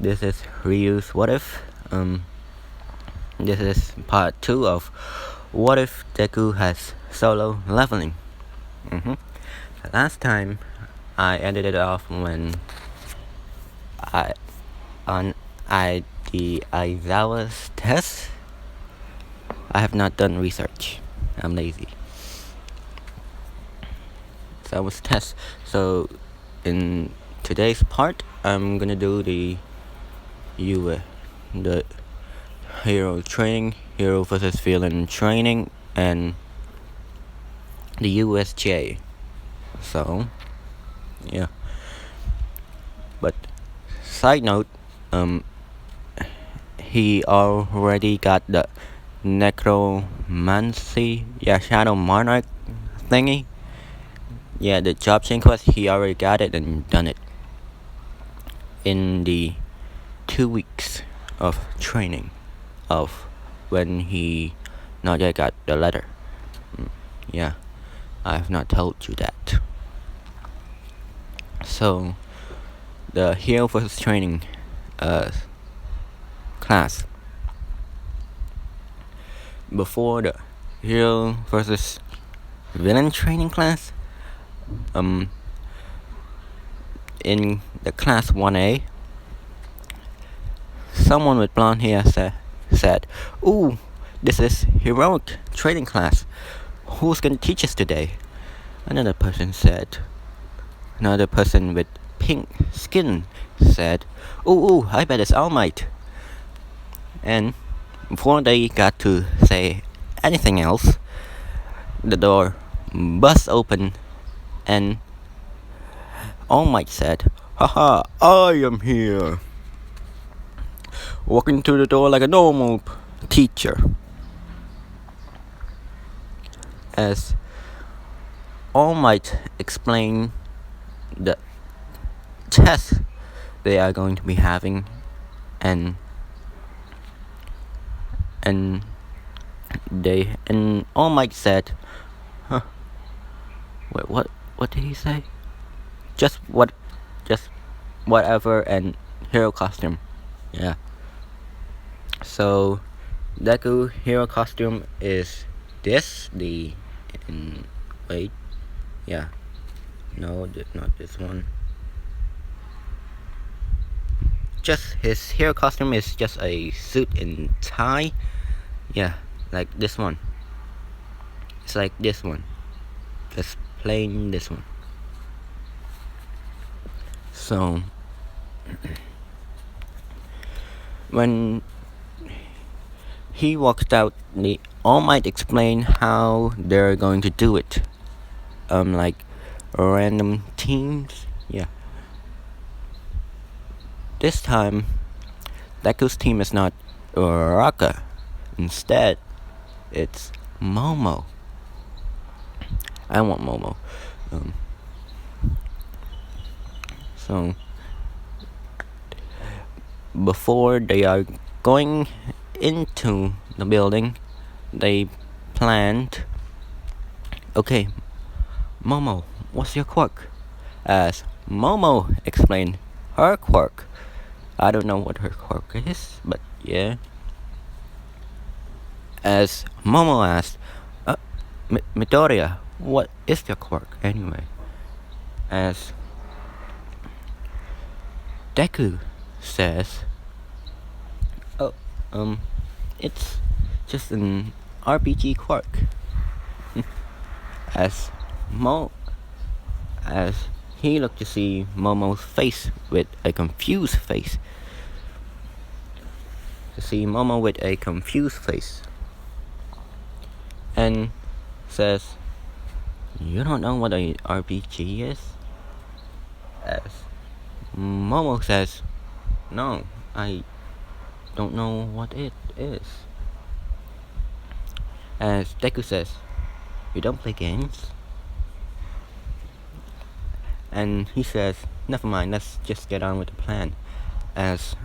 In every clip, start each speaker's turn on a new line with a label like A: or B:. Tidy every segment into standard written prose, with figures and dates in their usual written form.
A: This is Ryu's What If. This is part 2 of What If Deku has solo leveling. Last time I ended it off when I on the Aizawa's test. I have not done research. I'm lazy. So I was test. So in today's part, I'm gonna do the hero training, hero versus villain training, and the USJ. So yeah. But side note, he already got the necromancy, shadow monarch thingy. Yeah, the job chain quest, he already got it and done it in the 2 weeks of training of when he not yet got the letter. Yeah, I have not told you that. So the hero versus training class. Before the hero versus villain training class, in the class 1A, someone with blonde hair said, "Ooh, this is heroic training class. Who's gonna teach us today?" Another person with pink skin said, "Ooh, I bet it's All Might." And before they got to say anything else, the door burst open and All Might said, "Haha, I am here." Walking through the door like a normal teacher. As All Might explain the test they are going to be having, and All Might said, wait, what did he say? Just whatever, and hero costume. Yeah. So Deku hero costume is this. Not this one. Just his hero costume is just a suit and tie. Yeah, like this one. It's like this one. Just plain this one. So when he walked out, the All Might explain how they're going to do it. Like random teams. Yeah. This time, Deku's team is not Uraraka. Instead, it's Momo. I want Momo. So before they are going into the building, they planned, "Okay, Momo, what's your quirk?" As Momo explained her quirk. I don't know what her quirk is, but yeah. As Momo asked, "Midoriya, what is your quirk anyway?" As Deku says, it's just an RPG quirk." As he looked to see Momo's face with a confused face. And says, "You don't know what a RPG is?" As Momo says, "No, I don't know what it is." As Deku says, "You don't play games?" And he says, "Never mind, let's just get on with the plan." As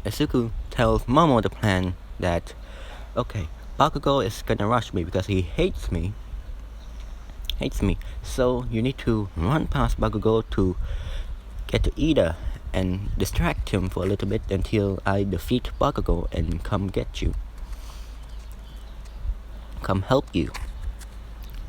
A: Isuku tells Momo the plan that, "Okay, Bakugo is gonna rush me because he hates me. So you need to run past Bakugo to get to Ida and distract him for a little bit until I defeat Bakugo and come get you. Come help you.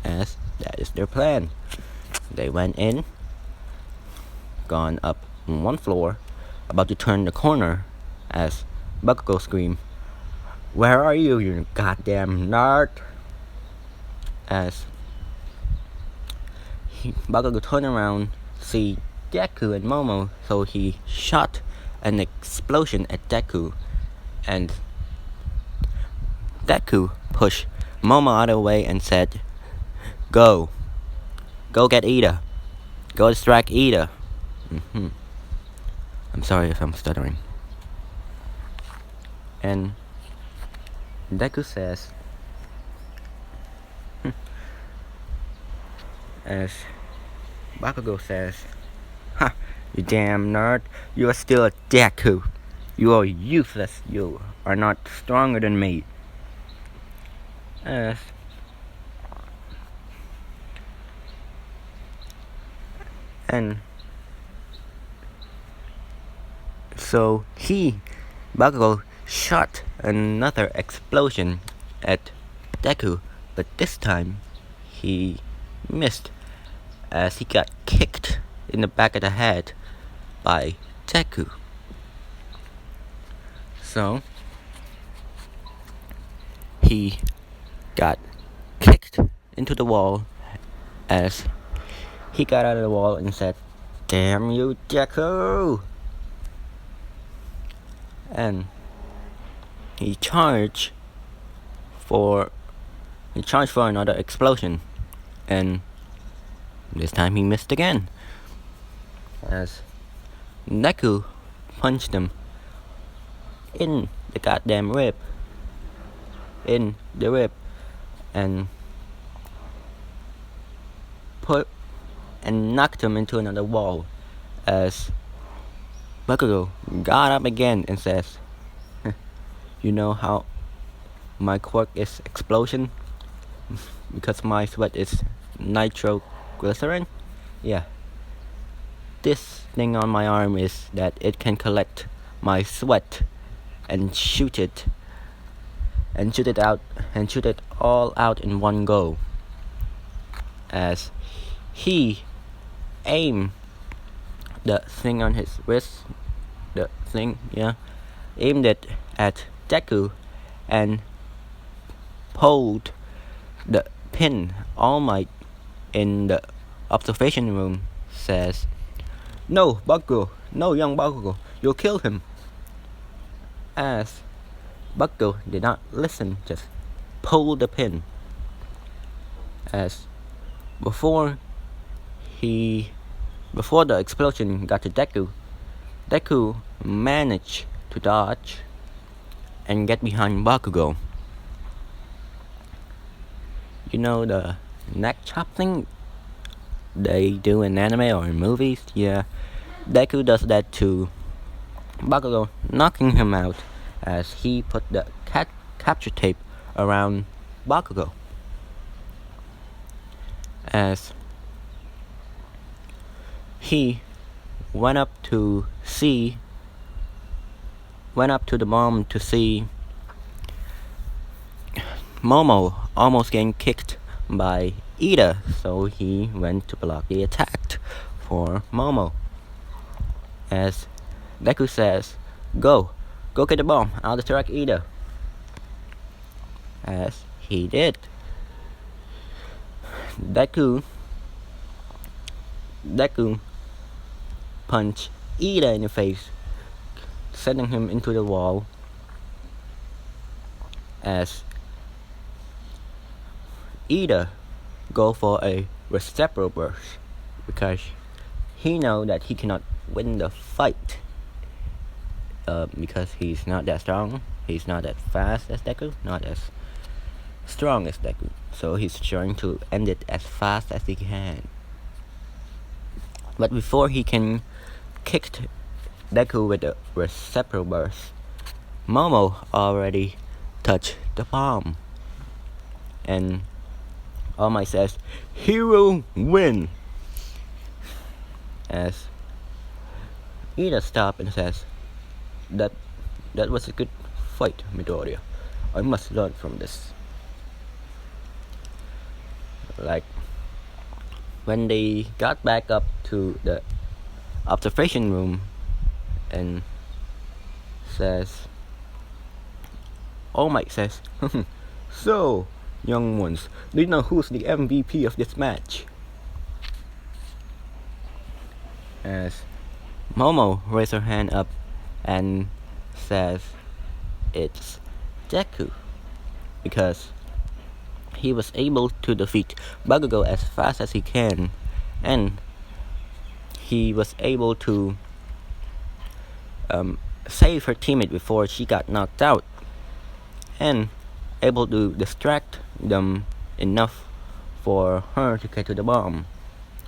A: As that is their plan. They went in, gone up one floor, about to turn the corner as Bakugo screamed, "Where are you, you goddamn nerd?" As Bakugo turned around, see Deku and Momo, so he shot an explosion at Deku, and Deku pushed Momo out of the way and said, Go get Ida. Go distract Ida." I'm sorry if I'm stuttering. And Deku says, as Bakugo says, "Ha, you damn nerd, you are still a Deku. You are useless. You are not stronger than me." As and so Bakugo shot another explosion at Deku, but this time he missed as he got kicked in the back of the head by Deku. So he got kicked into the wall as he got out of the wall and said, "Damn you, Deku!" And he charged for another explosion, and this time he missed again as Deku punched him in the goddamn rib, and knocked him into another wall as Bakugo got up again and says, "You know how my quirk is explosion? Because my sweat is nitroglycerin? Yeah. This thing on my arm is that it can collect my sweat and shoot it all out in one go." As he aimed the thing on his wrist, aimed it at Deku and pulled the pin. All Might in the observation room says, "No, Bakugo, no, young Bakugo, you'll kill him." As Bakugo did not listen, just pulled the pin. As before the explosion got to Deku managed to dodge and get behind Bakugo. You know the neck chop thing they do in anime or in movies? Yeah, Deku does that to Bakugo, knocking him out as he put the capture tape around Bakugo. As he went up to the bomb to see Momo almost getting kicked by Ida, so he went to block the attack for Momo. As Deku says, Go get the bomb, I'll distract Ida." As he did. Deku punched Ida in the face, sending him into the wall. As Ida go for a reciprocal burst because he know that he cannot win the fight because he's not that strong, he's not that fast as Deku, not as strong as Deku, so he's trying to end it as fast as he can. But before he can kick Deku with a reciprocal burst, Momo already touched the bomb, and All Might says, "Hero win." As Ida stops and says, That that was a good fight, Midoriya. I must learn from this. Like, when they got back up to the observation room and says, All Might says, So, young ones, do you know who's the MVP of this match? As Momo raises her hand up and says it's Deku, because he was able to defeat Bakugo as fast as he can, and he was able to save her teammate before she got knocked out, and able to distract them enough for her to get to the bomb.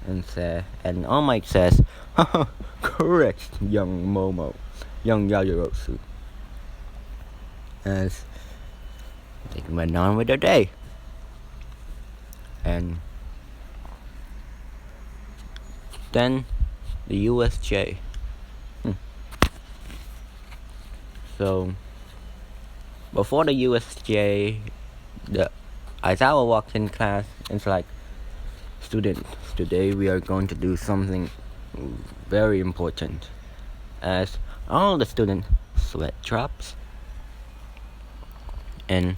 A: And All Might says, Haha, correct, young Momo, young Yajirosu. As they went on with their day. And then the USJ. So before the USJ, the Aizawa walked in class and it's like, Students, today we are going to do something very important. As all the students sweat drops, and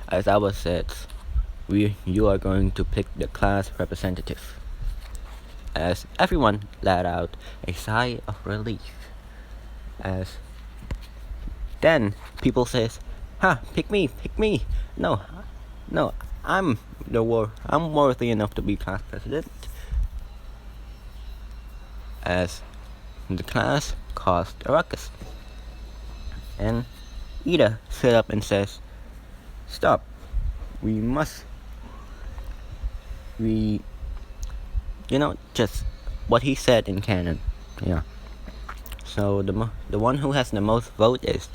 A: Aizawa says, you are going to pick the class representative. As everyone let out a sigh of relief. As then people says, pick me. No, I'm worthy enough to be class president. As the class caused a ruckus. And Ida stood up and says, Stop. Just what he said in canon. Yeah. So the one who has the most vote is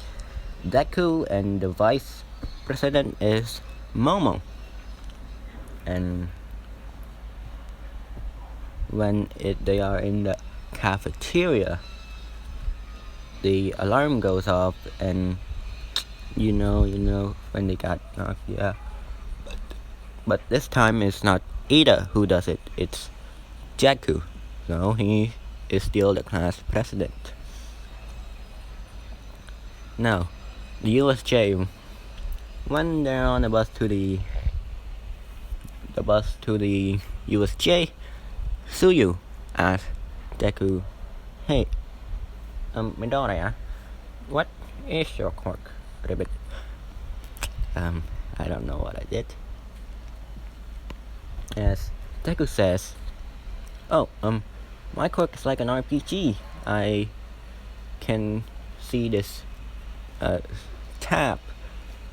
A: Deku, and the vice president is Momo. And when they are in the cafeteria, the alarm goes off, and you know when they got knocked. Yeah. But this time it's not Ida who does it. It's Deku. So he is still the class president. Now, the USJ, when they're on the bus to the USJ, Suyu asks Deku, Hey, Midoriya, what is your quirk? Ribbit. I don't know what I did. As Deku says, my quirk is like an RPG. I can see this tab,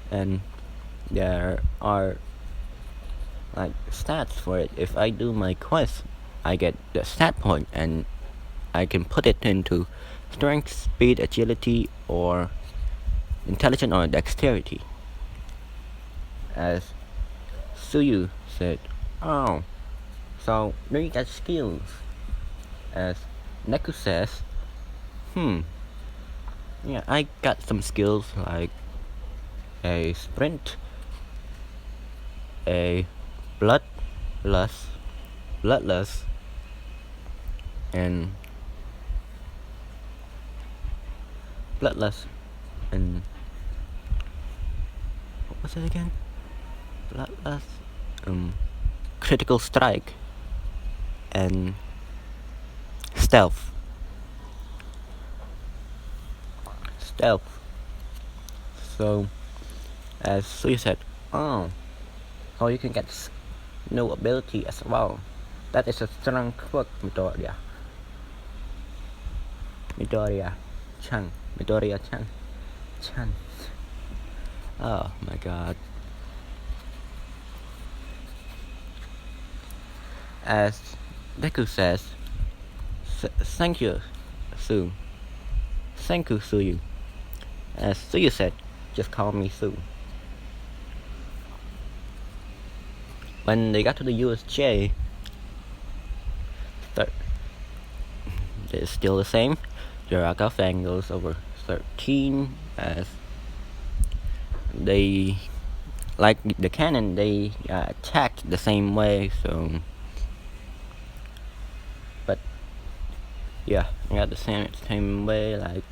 A: and there are like stats for it. If I do my quest, I get the stat point, and I can put it into strength, speed, agility, or intelligence, or dexterity. As Suyu said, Oh, so do you get skills? As Neku says, yeah, I got some skills like a sprint, a bloodlust, and what was it again? Bloodlust, critical strike, and stealth. So, as Suyu said, so you can get new ability as well. That is a strong quirk, Midoriya-chan. Oh my god. As Deku says, thank you, Sue. Thank you, Suyu. As Suyu said, just call me Sue. When they got to the USJ, is still the same. The Raka fan goes over 13 as they, like the cannon, they attacked the same way, so, but yeah, they got the same way. Like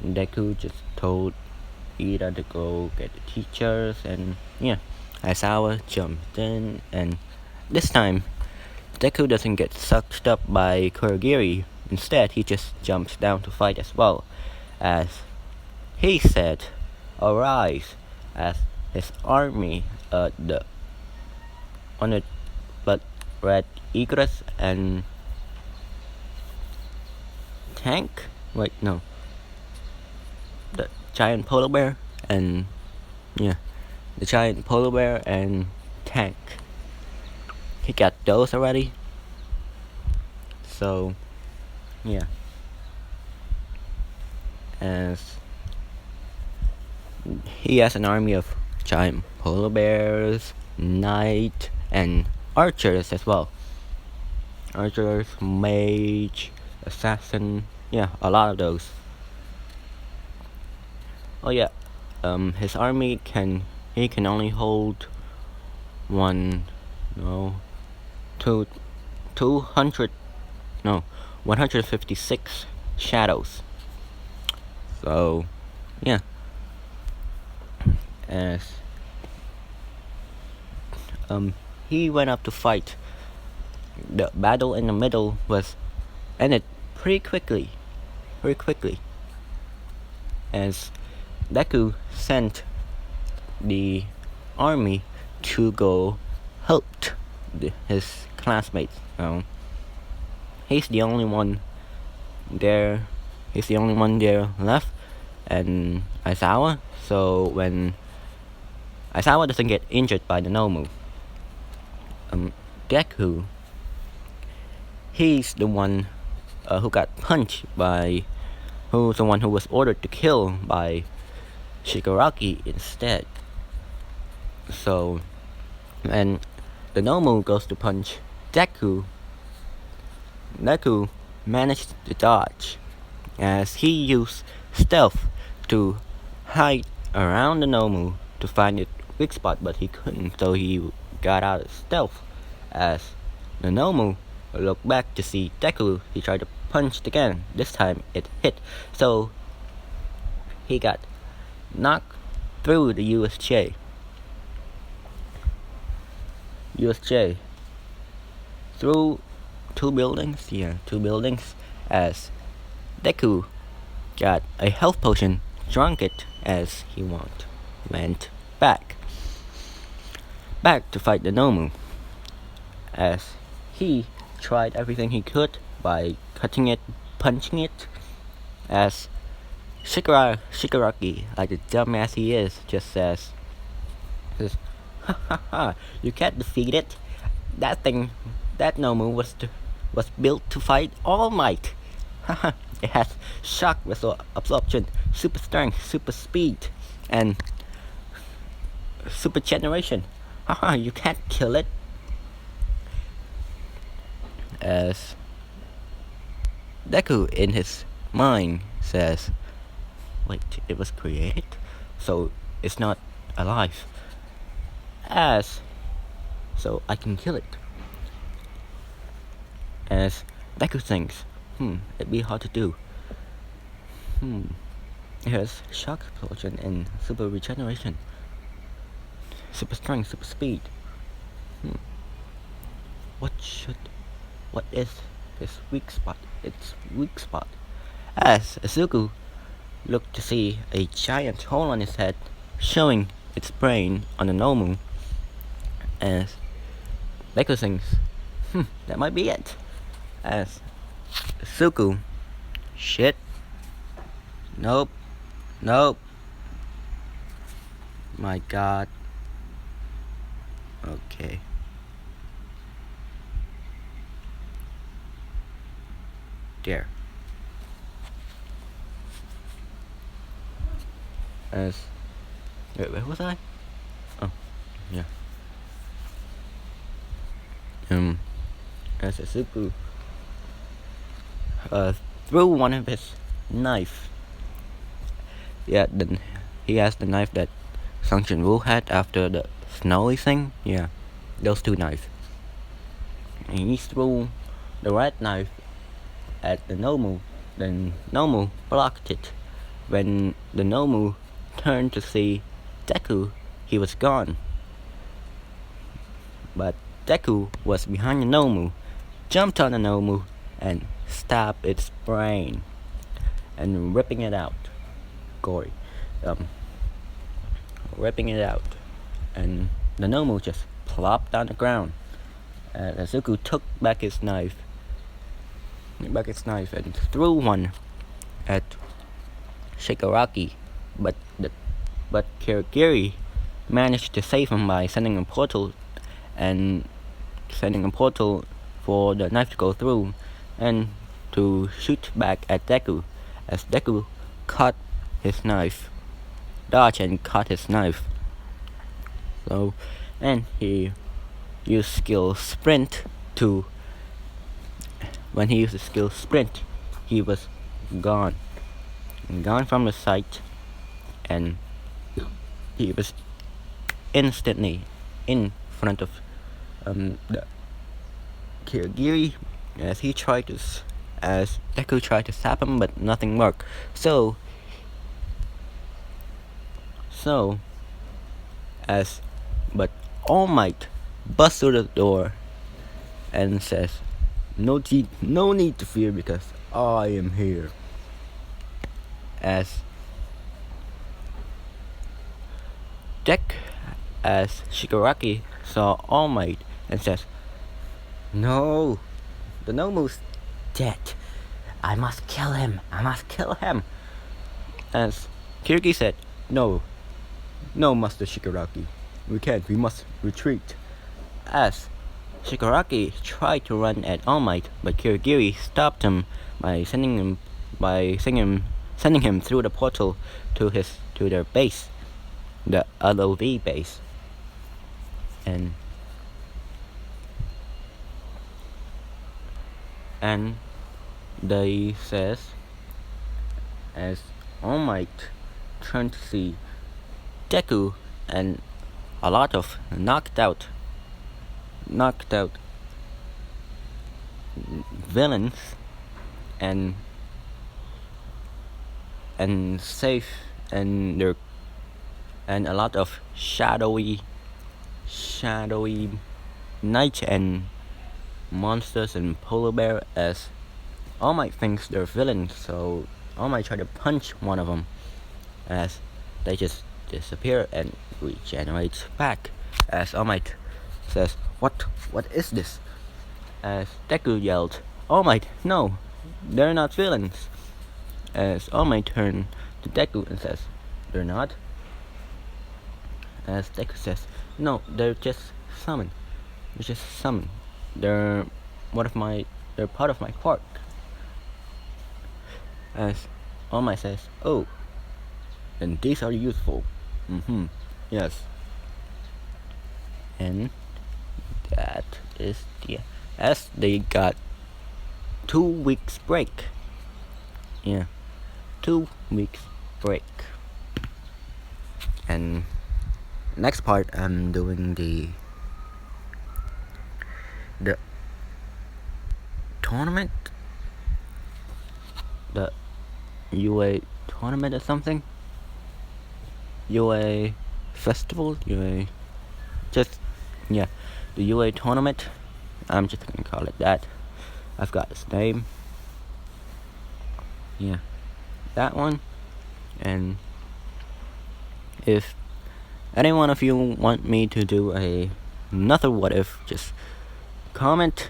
A: Deku just told Ida to go get the teachers, and yeah, Aizawa jumped in, and this time Deku doesn't get sucked up by Kurogiri. Instead, he just jumps down to fight as well, as he said, "Arise!" as his army, the honored but Red Egress and Tank. Wait, no, the giant polar bear and yeah, the giant polar bear and Tank. He got those already. So yeah, as he has an army of giant polar bears, knight, and archers as well. Archers, mage, assassin, yeah, a lot of those. Oh yeah, his army can only hold 156 shadows. So yeah, as he went up to fight, the battle in the middle was ended pretty quickly, as Deku sent the army to go help his classmates. He's the only one there. He's the only one there left, and Aizawa. So when Aizawa doesn't get injured by the Nomu, Deku, he's the one who got punched by, who's the one who was ordered to kill by Shigaraki instead. So, and the Nomu goes to punch Deku. Deku managed to dodge, as he used stealth to hide around the Nomu to find its weak spot, but he couldn't, so he got out of stealth. As the Nomu looked back to see Deku, he tried to punch again. This time it hit, so he got knocked through the USJ. Through two buildings, as Deku got a health potion, drank it as he went back to fight the Nomu, as he tried everything he could by cutting it, punching it, as Shigaraki, like the dumbass he is, just says, "Ha ha ha! You can't defeat it. That Nomu was built to fight All Might. Haha! It has shock absorption, super strength, super speed, and super generation. Haha! You can't kill it." As Deku in his mind says, "Wait, it was created, so it's not alive. So I can kill it." As Deku thinks, it'd be hard to do. It has shock absorption and super regeneration, super strength, super speed. What is his weak spot? Its weak spot. As Izuku looked to see a giant hole on his head, showing its brain on the Nomu, as Deku thinks, that might be it. As Izuku, shit, nope, my god, okay. There. As where was I? Oh, yeah. As Izuku threw one of his knife. Yeah, then he has the knife that Sanction Wu had after the snowy thing. Yeah, those two knives. And he threw the red knife at the Nomu. Then Nomu blocked it. When the Nomu turned to see Deku, he was gone. But Deku was behind the Nomu, jumped on the Nomu, and stabbed its brain, and ripping it out. Gory. Ripping it out. And the Nomu just plopped on the ground. Azuku took back his knife and threw one at Shigaraki, but Kirigiri managed to save him by sending a portal for the knife to go through and to shoot back at Deku, as Deku caught his knife, dodged and caught his knife. So, and he used skill sprint to. When he used the skill sprint, he was gone from the sight, and he was instantly in front of the Kirigiri as Deku tried to stab him, but nothing worked. But All Might busts through the door and says, "No need to fear, because I am here." As Shigaraki saw All Might and says, "No, the Nomu's dead. I must kill him. As Kirigi said, "No, Master Shigaraki. We can't. We must retreat." As Shigaraki tried to run at All Might, but Kirigiri stopped him by sending him through the portal to their base, the LOV base. And they says, as All Might turned to see Deku and a lot of knocked out villains and a lot of shadowy knights and monsters and polar bear, as All Might thinks they're villains, so All Might try to punch one of them, as they just disappear and regenerate back. As All Might says, What is this?" As Deku yelled, "All Might, no, they're not villains." As All Might turned to Deku and says, "They're not?" As Deku says, "No, they're just summoned. They're part of my quirk." As All Might says, "Oh, and these are useful." Yes. And that is as they got 2 weeks break. Yeah, 2 weeks break. And next part, I'm doing the tournament, the UA tournament or something. UA festival, the UA tournament. I'm just gonna call it that. I've got its name. Yeah, that one. And if any one of you want me to do another what if, just comment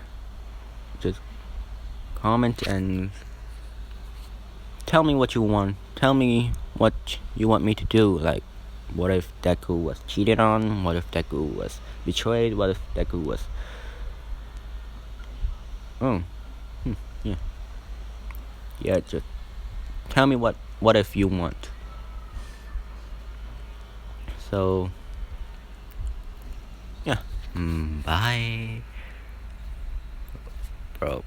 A: and tell me what you want. Tell me what you want me to do. Like, what if Deku was cheated on? What if Deku was betrayed? What if Deku was... Yeah, just tell me what if you want. So, yeah. Bye. Bro.